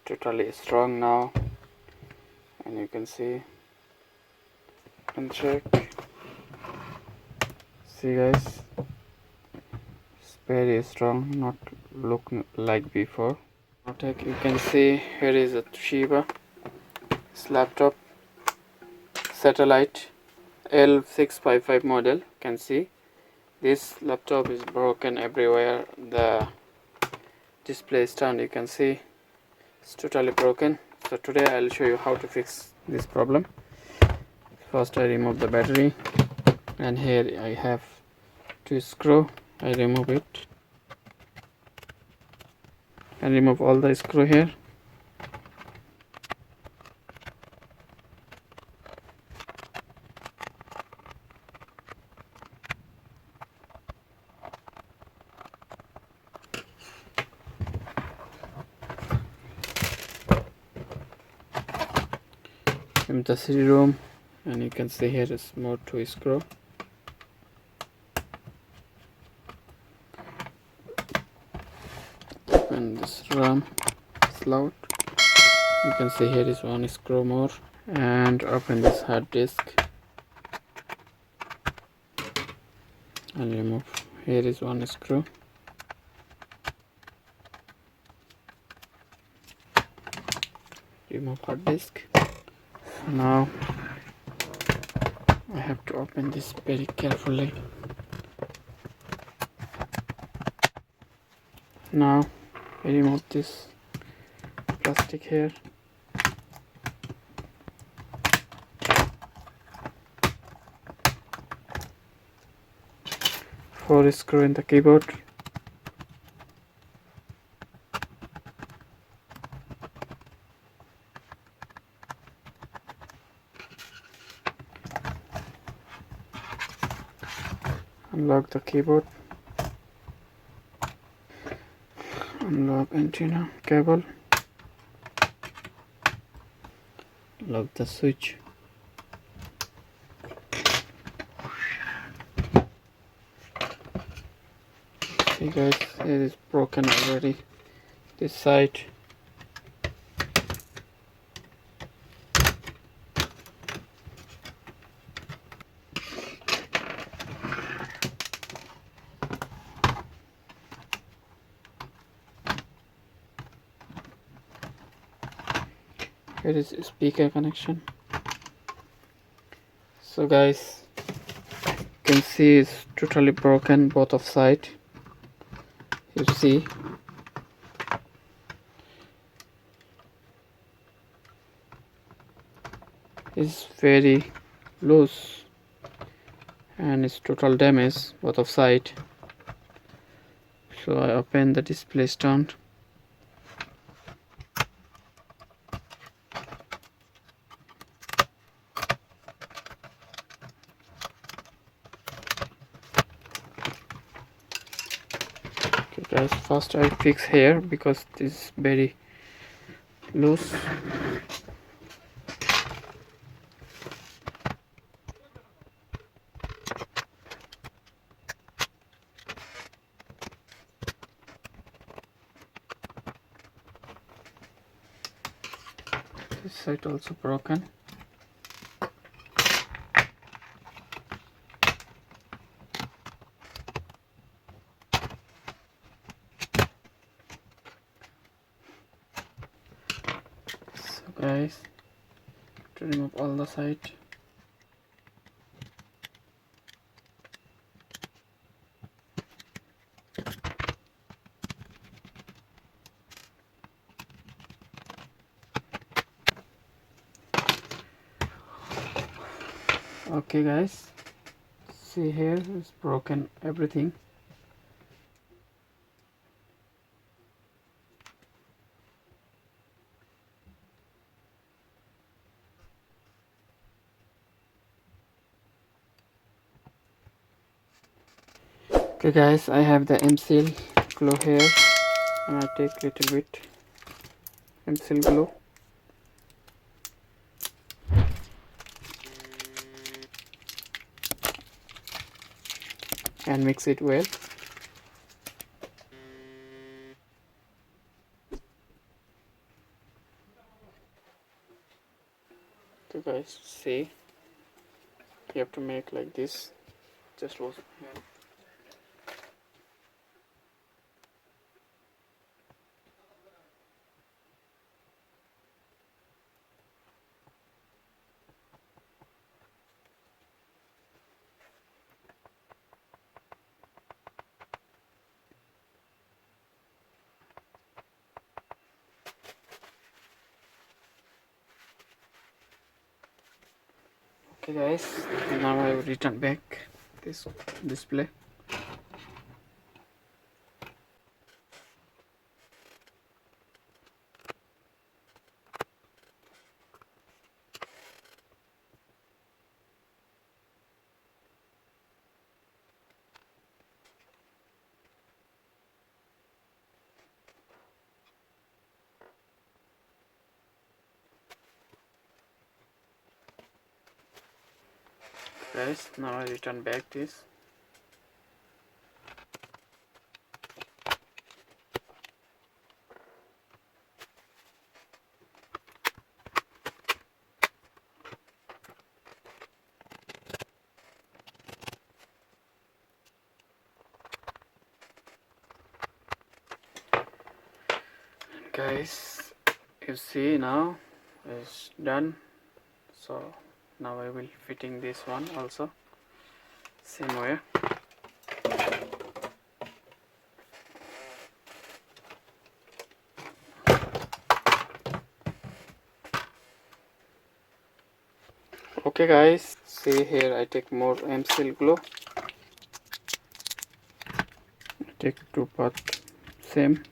totally strong now, and you can see and check. See guys, it's very strong, not look like before. Nanotech, you can see here is a Toshiba. This laptop, satellite L655 model. You can see this laptop is broken everywhere. The display stand, you can see it's totally broken. So today I'll show you how to fix this problem. First I remove the battery, and here I have two screw. I remove it and remove all the screw here. In the CD room, and you can see here is more to screw. Open this RAM slot. You can see here is one screw more, and open this hard disk and remove. Here is one screw. Remove hard disk. Now I have to open this very carefully. Now I remove this plastic here. Four screw in the keyboard. Unlock the keyboard. Unlock antenna cable. Lock the switch. See guys, it is broken already. This side. Here is speaker connection. So guys, you can see it's totally broken both of side. You see, it's very loose and it's total damage both of side. So I open the display stand. Guys, first I fix here because this is very loose. This side also broken. Guys, to remove all the side. Okay guys, see here it's broken everything. Okay guys, I have the M-seal glue here, and I take little bit M-seal glue and mix it well. guys, see, you have to make like this. Just wash my hand. Okay guys, now I will return back this display. Guys, now I return back this. Guys, you see now it's done. So now I will fitting this one also same way. Okay guys, see here I take more M-seal glue. I take 2 parts same.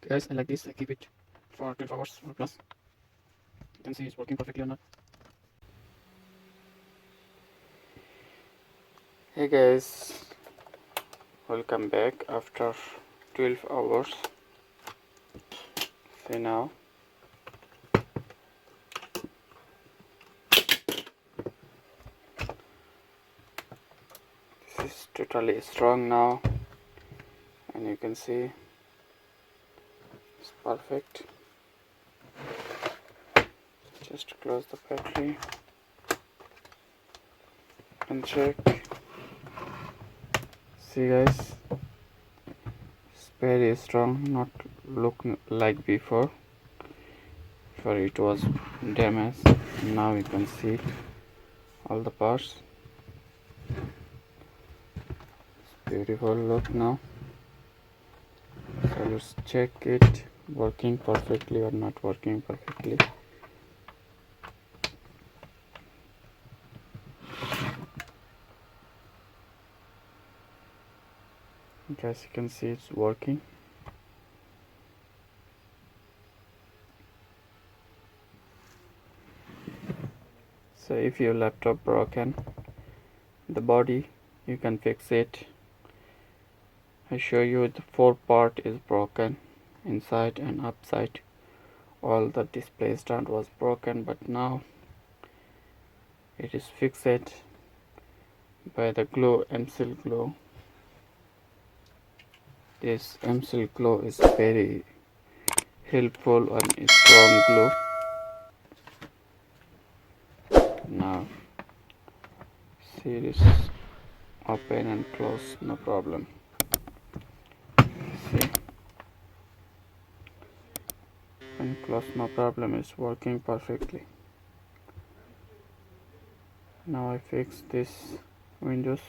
guys, I like this. I keep it for 12 hours or plus. You can see it's working perfectly or not. Hey guys, welcome back after 12 hours. See now. This is totally strong now, and you can see it's perfect. Just close the battery and check. See guys, it's very strong, not look like before it was damaged. Now you can see all the parts. It's beautiful look now. So let's check it working perfectly or not working perfectly. As you can see, it's working. So if your laptop broken, the body, you can fix it. I show you the 4 part is broken, inside and upside. All the display stand was broken, but now it is fixed by the glue, M-Seal glue. This M-Seal glue is very helpful and strong glue. Now see this, open and close, no problem. See, and close, no problem, is working perfectly. Now I fix this windows.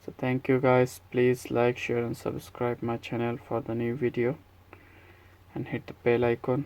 So thank you guys, please like, share and subscribe my channel for the new video and hit the bell icon.